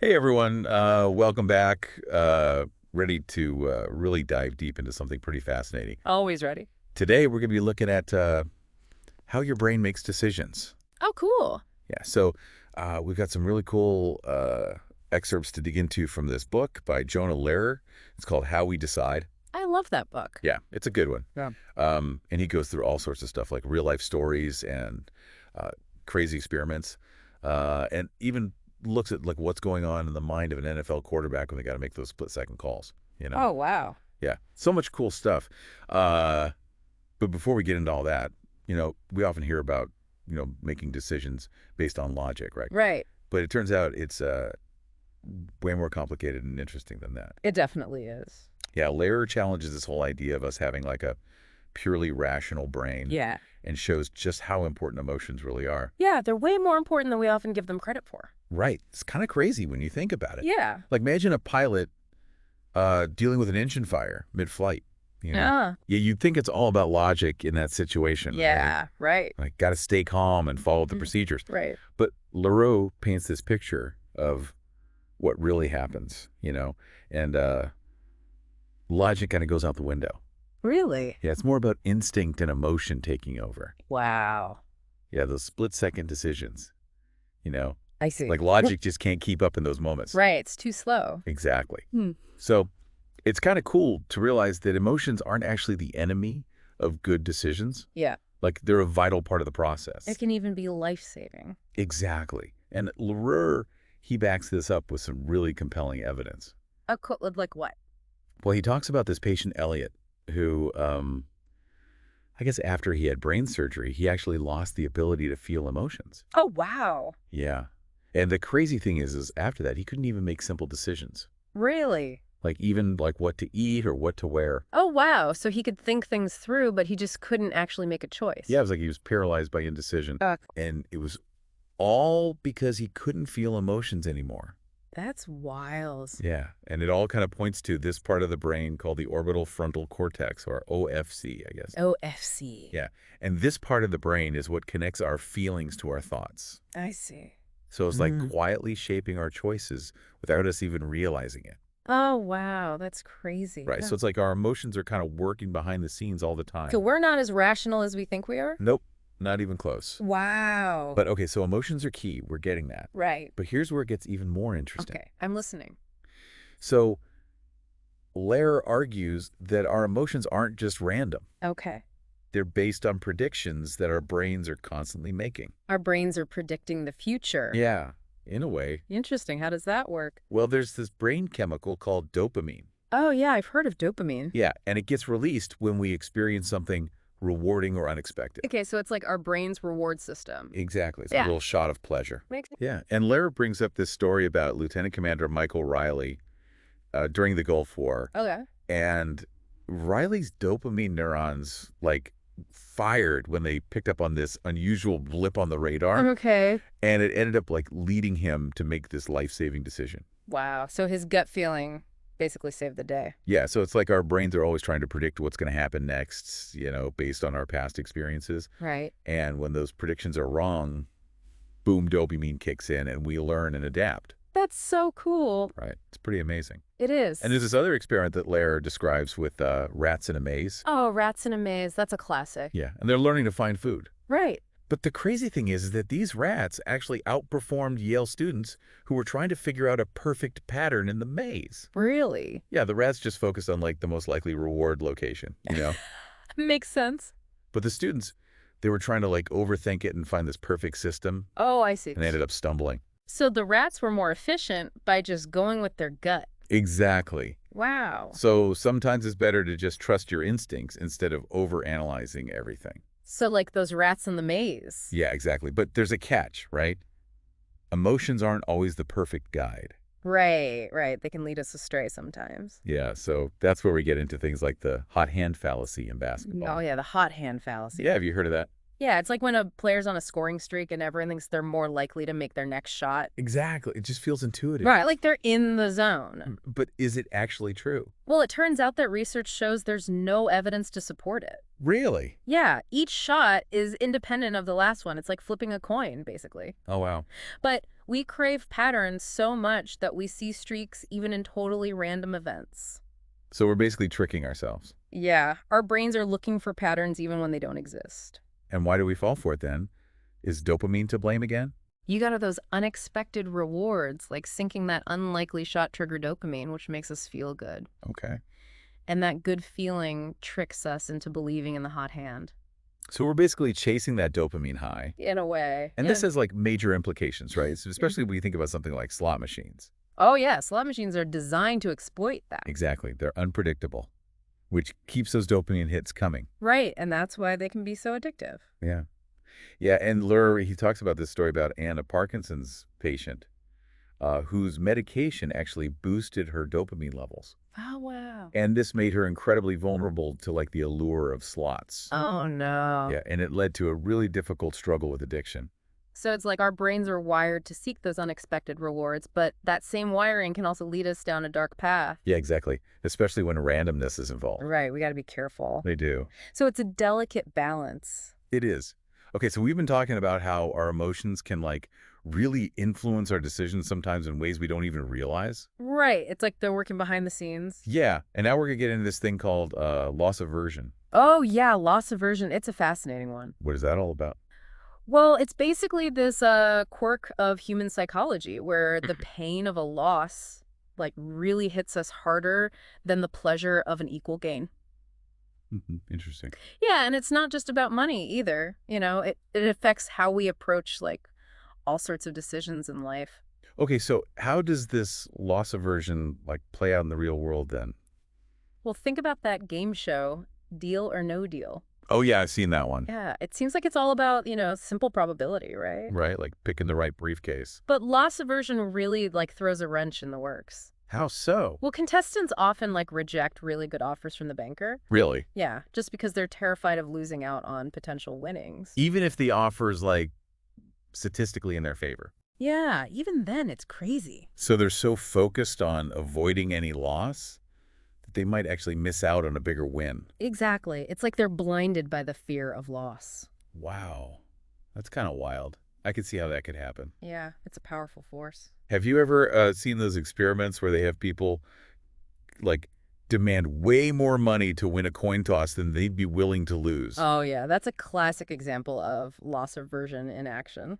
Hey everyone, welcome back. Ready to really dive deep into something pretty fascinating. Always ready. Today we're going to be looking at how your brain makes decisions. Oh, cool. Yeah, so we've got some really cool excerpts to dig into from this book by Jonah Lehrer. It's called How We Decide. I love that book. Yeah, it's a good one. Yeah. And he goes through all sorts of stuff like real life stories and uh, crazy experiments, and even looks at like what's going on in the mind of an NFL quarterback when they got to make those split-second calls. You know? Oh, wow. Yeah, so much cool stuff. But before we get into all that, we often hear about making decisions based on logic, right? Right. But it turns out it's way more complicated and interesting than that. It definitely is. Yeah, Lehrer challenges this whole idea of us having like a purely rational brain Yeah. and shows just how important emotions really are. Yeah, they're way more important than we often give them credit for. Right. It's kind of crazy when you think about it. Yeah. Like imagine a pilot dealing with an engine fire mid-flight. Yeah. Yeah, you'd think it's all about logic in that situation. Right? Yeah, right. Like got to stay calm and follow the procedures. Right. But Leroux paints this picture of what really happens, and logic kind of goes out the window. Really? Yeah, it's more about instinct and emotion taking over. Wow. Yeah, those split-second decisions, I see. like logic just can't keep up in those moments. Right, it's too slow. Exactly. Hmm. So it's kind of cool to realize that emotions aren't actually the enemy of good decisions. Yeah. Like they're a vital part of the process. It can even be life-saving. Exactly. And Lehrer, he backs this up with some really compelling evidence. Like what? Well, he talks about this patient, Elliot, who, I guess after he had brain surgery, he actually lost the ability to feel emotions. Oh, wow. Yeah. And the crazy thing is after that, he couldn't even make simple decisions. Really? Like even like what to eat or what to wear. Oh, wow. So he could think things through, but he just couldn't actually make a choice. Yeah, it was like he was paralyzed by indecision. And it was all because he couldn't feel emotions anymore. That's wild. Yeah, and it all kind of points to this part of the brain called the orbital frontal cortex, or OFC, I guess. OFC. Yeah, and this part of the brain is what connects our feelings to our thoughts. I see. So it's like quietly shaping our choices without us even realizing it. Oh, wow. That's crazy. Right, so it's like our emotions are kind of working behind the scenes all the time. So we're not as rational as we think we are? Nope, not even close. Wow. But okay, so emotions are key. We're getting that. Right. But here's where it gets even more interesting. Okay, I'm listening. So Lehrer argues that our emotions aren't just random. Okay. They're based on predictions that our brains are constantly making. Our brains are predicting the future. Yeah, in a way. Interesting. How does that work? Well, there's this brain chemical called dopamine. Oh, yeah, I've heard of dopamine. Yeah, and it gets released when we experience something rewarding or unexpected. Okay, so it's like our brain's reward system. Exactly. It's a Yeah. little shot of pleasure. Makes Yeah, and Lehrer brings up this story about Lieutenant Commander Michael Riley during the Gulf War. Okay. And Riley's dopamine neurons, like, fired when they picked up on this unusual blip on the radar. Okay. And it ended up, like, leading him to make this life-saving decision. Wow. So his gut feeling basically saved the day. Yeah, so it's like our brains are always trying to predict what's going to happen next, based on our past experiences. Right. And when those predictions are wrong, boom, dopamine kicks in and we learn and adapt. That's so cool. Right. It's pretty amazing. It is. And there's this other experiment that Lehrer describes with rats in a maze. Oh, rats in a maze. That's a classic. Yeah, and they're learning to find food. Right. But the crazy thing is that these rats actually outperformed Yale students who were trying to figure out a perfect pattern in the maze. Really? Yeah, the rats just focused on like the most likely reward location. Makes sense. But the students, they were trying to like overthink it and find this perfect system, Oh, I see. and they ended up stumbling. So the rats were more efficient by just going with their gut. Exactly. Wow. So sometimes it's better to just trust your instincts instead of overanalyzing everything. So like those rats in the maze. Yeah, exactly. But there's a catch, right? Emotions aren't always the perfect guide. Right, right. They can lead us astray sometimes. Yeah, so that's where we get into things like the hot hand fallacy in basketball. Oh, yeah, the hot hand fallacy. Yeah, have you heard of that? Yeah, it's like when a player's on a scoring streak and everyone thinks they're more likely to make their next shot. Exactly. It just feels intuitive. Right, like they're in the zone. But is it actually true? Well, it turns out that research shows there's no evidence to support it. Really? Yeah, each shot is independent of the last one. It's like flipping a coin, basically. Oh, wow. But we crave patterns so much that we see streaks even in totally random events. So we're basically tricking ourselves. Yeah, our brains are looking for patterns even when they don't exist. And why do we fall for it then? Is dopamine to blame again? You got those unexpected rewards, like sinking that unlikely shot trigger dopamine, which makes us feel good. Okay. And that good feeling tricks us into believing in the hot hand. So we're basically chasing that dopamine high. In a way. And Yeah. this has like major implications, right? So especially when you think about something like slot machines. Oh, yeah, slot machines are designed to exploit that. Exactly. They're unpredictable, which keeps those dopamine hits coming. Right, and that's why they can be so addictive. Yeah. Yeah, and Lehrer, he talks about this story about Anne, a Parkinson's patient, whose medication actually boosted her dopamine levels. Oh, wow. And this made her incredibly vulnerable to like the allure of slots. Oh, no. Yeah, and it led to a really difficult struggle with addiction. So it's like our brains are wired to seek those unexpected rewards, but that same wiring can also lead us down a dark path. Yeah, exactly. Especially when randomness is involved. Right, we got to be careful. They do. So it's a delicate balance. It is. Okay, so we've been talking about how our emotions can like really influence our decisions sometimes in ways we don't even realize. Right, it's like they're working behind the scenes. Yeah, and now we're gonna get into this thing called loss aversion. Oh, yeah, loss aversion. It's a fascinating one. What is that all about? Well, it's basically this quirk of human psychology where the pain of a loss like really hits us harder than the pleasure of an equal gain. Interesting. Yeah, and it's not just about money either. It affects how we approach like all sorts of decisions in life. Okay, so how does this loss aversion like play out in the real world then? Well, think about that game show, Deal or No Deal. Oh yeah, I've seen that one. Yeah, it seems like it's all about, simple probability, right? Right, like picking the right briefcase. But loss aversion really like throws a wrench in the works. How so? Well, contestants often like reject really good offers from the banker. Really? Yeah, just because they're terrified of losing out on potential winnings. Even if the offer is like statistically in their favor. Yeah, even then it's crazy. So they're so focused on avoiding any loss that they might actually miss out on a bigger win. Exactly. It's like they're blinded by the fear of loss. Wow. That's kind of wild. I could see how that could happen. Yeah, it's a powerful force. Have you ever seen those experiments where they have people like demand way more money to win a coin toss than they'd be willing to lose? Oh, yeah, that's a classic example of loss aversion in action.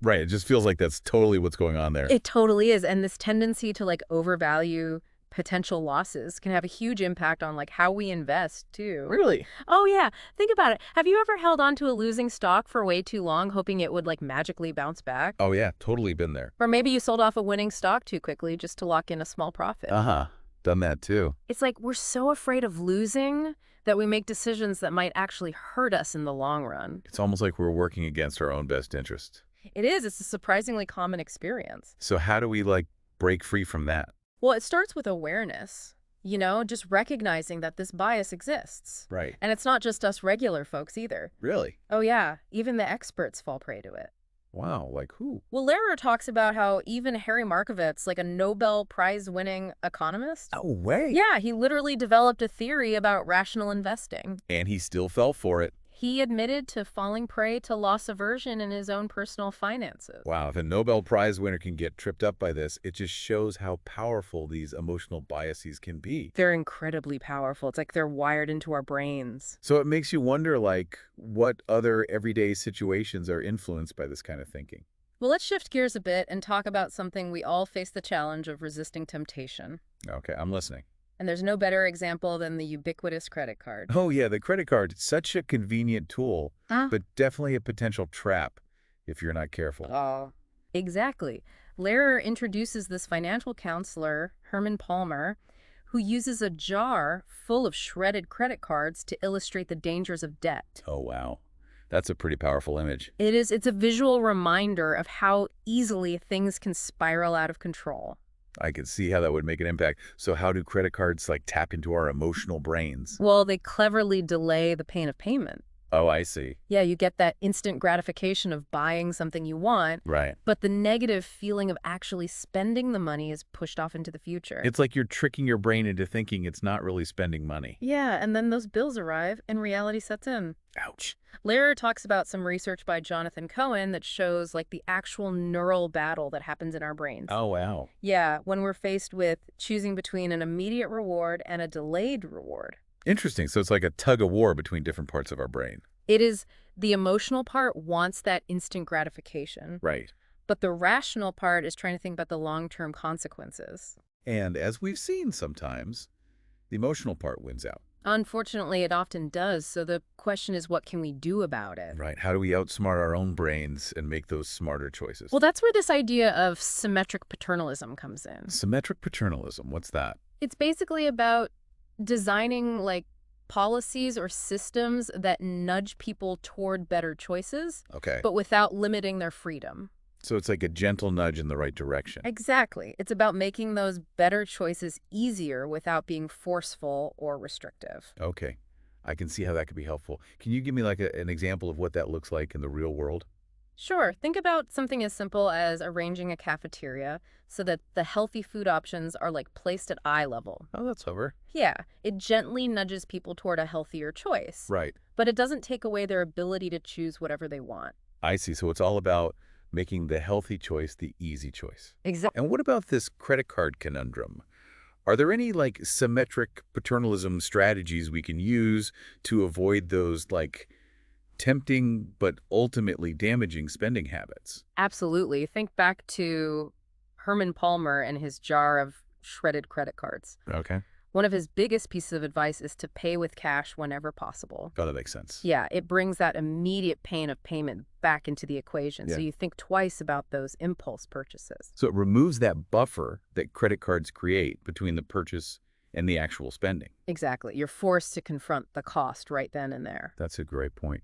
Right. It just feels like that's totally what's going on there. It totally is. And this tendency to like overvalue potential losses can have a huge impact on like how we invest too. Really? Oh yeah, think about it. Have you ever held on to a losing stock for way too long hoping it would like magically bounce back? Oh, yeah. Totally been there. Or maybe you sold off a winning stock too quickly just to lock in a small profit. Uh-huh. Done that too. It's like we're so afraid of losing that we make decisions that might actually hurt us in the long run. It's almost like we're working against our own best interest. It is. It's a surprisingly common experience. So how do we like break free from that? Well, it starts with awareness, just recognizing that this bias exists. Right. And it's not just us regular folks either. Really? Oh, yeah. Even the experts fall prey to it. Wow. Like who? Well, Lehrer talks about how even Harry Markowitz, like a Nobel Prize-winning economist, Oh, way. yeah, he literally developed a theory about rational investing. And he still fell for it. He admitted to falling prey to loss aversion in his own personal finances. Wow, if a Nobel Prize winner can get tripped up by this, it just shows how powerful these emotional biases can be. They're incredibly powerful. It's like they're wired into our brains. So it makes you wonder, like, what other everyday situations are influenced by this kind of thinking? Well, let's shift gears a bit and talk about something we all face the challenge of resisting temptation. Okay, I'm listening. And there's no better example than the ubiquitous credit card. Oh, yeah, the credit card, such a convenient tool, but definitely a potential trap if you're not careful. Oh, exactly. Lehrer introduces this financial counselor, Herman Palmer, who uses a jar full of shredded credit cards to illustrate the dangers of debt. Oh, wow. That's a pretty powerful image. It is. It's a visual reminder of how easily things can spiral out of control. I could see how that would make an impact. So how do credit cards like tap into our emotional brains? Well, they cleverly delay the pain of payment. Oh, I see. Yeah, you get that instant gratification of buying something you want, Right. but the negative feeling of actually spending the money is pushed off into the future. It's like you're tricking your brain into thinking it's not really spending money. Yeah, and then those bills arrive and reality sets in. Ouch. Lehrer talks about some research by Jonathan Cohen that shows like the actual neural battle that happens in our brains. Oh, wow. Yeah, when we're faced with choosing between an immediate reward and a delayed reward. Interesting. So it's like a tug of war between different parts of our brain. It is the emotional part wants that instant gratification, Right. but the rational part is trying to think about the long-term consequences. And as we've seen sometimes, the emotional part wins out. Unfortunately, it often does, so the question is, what can we do about it? Right. How do we outsmart our own brains and make those smarter choices? Well, that's where this idea of symmetric paternalism comes in. Symmetric paternalism. What's that? It's basically about designing like policies or systems that nudge people toward better choices, Okay. but without limiting their freedom. So it's like a gentle nudge in the right direction. Exactly. It's about making those better choices easier without being forceful or restrictive. Okay. I can see how that could be helpful. Can you give me like an example of what that looks like in the real world? Sure, think about something as simple as arranging a cafeteria so that the healthy food options are like placed at eye level. Oh, that's over. Yeah, it gently nudges people toward a healthier choice, Right. but it doesn't take away their ability to choose whatever they want. I see. So it's all about making the healthy choice the easy choice. Exactly. And what about this credit card conundrum? Are there any like symmetric paternalism strategies we can use to avoid those like tempting but ultimately damaging spending habits? Absolutely. Think back to Herman Palmer and his jar of shredded credit cards. Okay. One of his biggest pieces of advice is to pay with cash whenever possible. Got to make sense. Yeah, it brings that immediate pain of payment back into the equation. Yeah. So you think twice about those impulse purchases. So it removes that buffer that credit cards create between the purchase and the actual spending. Exactly. You're forced to confront the cost right then and there. That's a great point.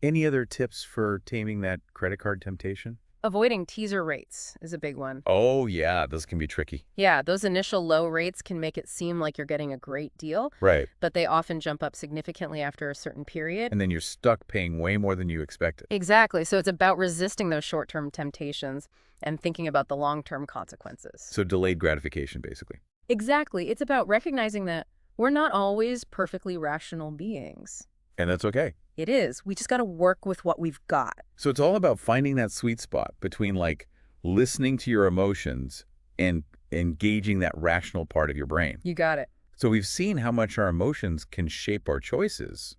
Any other tips for taming that credit card temptation? Avoiding teaser rates is a big one. Oh, yeah, those can be tricky. Yeah, those initial low rates can make it seem like you're getting a great deal, Right. but they often jump up significantly after a certain period. And then you're stuck paying way more than you expected. Exactly. So it's about resisting those short-term temptations and thinking about the long-term consequences. So delayed gratification, basically. Exactly. It's about recognizing that we're not always perfectly rational beings. And that's okay. It is. We just got to work with what we've got. So it's all about finding that sweet spot between like listening to your emotions and engaging that rational part of your brain. You got it. So we've seen how much our emotions can shape our choices.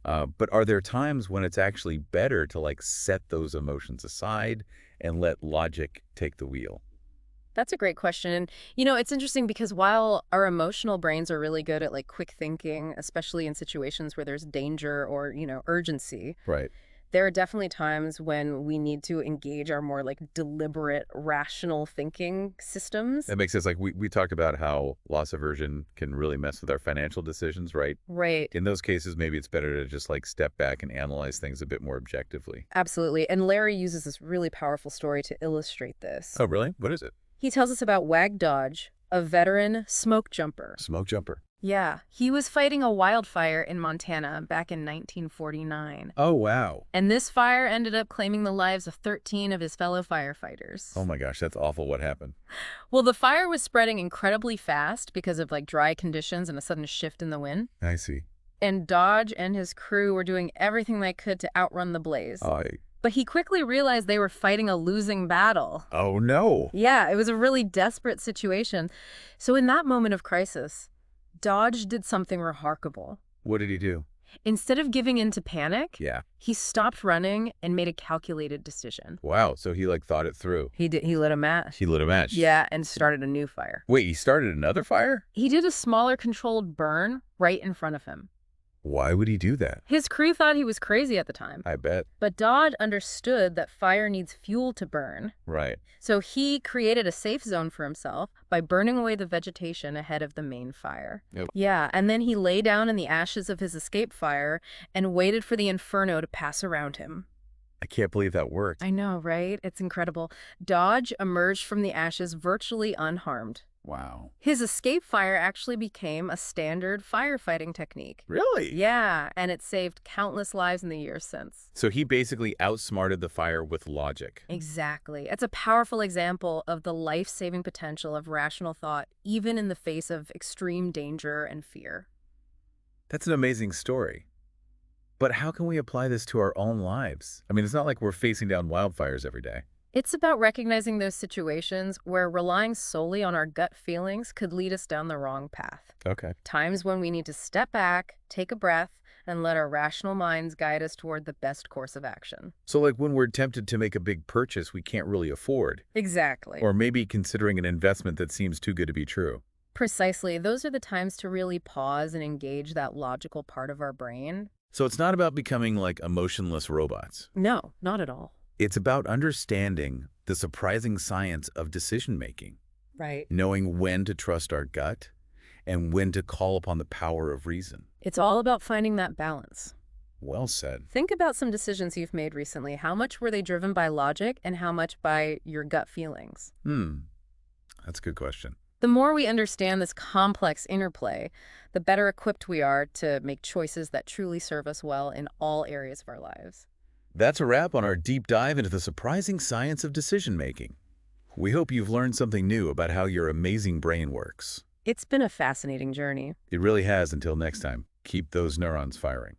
But are there times when it's actually better to like set those emotions aside and let logic take the wheel? That's a great question. And, you know, it's interesting because while our emotional brains are really good at like quick thinking, especially in situations where there's danger or, urgency, Right. there are definitely times when we need to engage our more like deliberate, rational thinking systems. That makes sense. Like we talked about how loss aversion can really mess with our financial decisions, right? Right. In those cases, maybe it's better to just like step back and analyze things a bit more objectively. Absolutely. And Larry uses this really powerful story to illustrate this. Oh, really? What is it? He tells us about Wag Dodge, a veteran smoke jumper. Smoke jumper. Yeah, he was fighting a wildfire in Montana back in 1949. Oh, wow. And this fire ended up claiming the lives of 13 of his fellow firefighters. Oh my gosh, that's awful. What happened? Well, the fire was spreading incredibly fast because of like dry conditions and a sudden shift in the wind. I see. And Dodge and his crew were doing everything they could to outrun the blaze. But he quickly realized they were fighting a losing battle. Oh, no. Yeah, it was a really desperate situation. So in that moment of crisis, Dodge did something remarkable. What did he do? Instead of giving in to panic, Yeah. he stopped running and made a calculated decision. Wow. So he like thought it through. He lit a match. He lit a match. Yeah, and started a new fire. Wait, he started another fire? He did a smaller controlled burn right in front of him. Why would he do that? His crew thought he was crazy at the time. I bet. But Dodge understood that fire needs fuel to burn. Right. So he created a safe zone for himself by burning away the vegetation ahead of the main fire. Yep. Yeah, and then he lay down in the ashes of his escape fire and waited for the inferno to pass around him. I can't believe that worked. I know, right? It's incredible. Dodge emerged from the ashes virtually unharmed. Wow. His escape fire actually became a standard firefighting technique. Really? Yeah, and it saved countless lives in the years since. So he basically outsmarted the fire with logic. Exactly. It's a powerful example of the life-saving potential of rational thought, even in the face of extreme danger and fear. That's an amazing story. But how can we apply this to our own lives? I mean, it's not like we're facing down wildfires every day. It's about recognizing those situations where relying solely on our gut feelings could lead us down the wrong path. Okay. Times when we need to step back, take a breath, and let our rational minds guide us toward the best course of action. So like when we're tempted to make a big purchase we can't really afford, Exactly. or maybe considering an investment that seems too good to be true. Precisely. Those are the times to really pause and engage that logical part of our brain. So it's not about becoming like emotionless robots. No, not at all. It's about understanding the surprising science of decision-making, Right. knowing when to trust our gut and when to call upon the power of reason. It's all about finding that balance. Well said. Think about some decisions you've made recently. How much were they driven by logic and how much by your gut feelings? That's a good question. The more we understand this complex interplay, the better equipped we are to make choices that truly serve us well in all areas of our lives. That's a wrap on our deep dive into the surprising science of decision-making. We hope you've learned something new about how your amazing brain works. It's been a fascinating journey. It really has. Until next time, keep those neurons firing.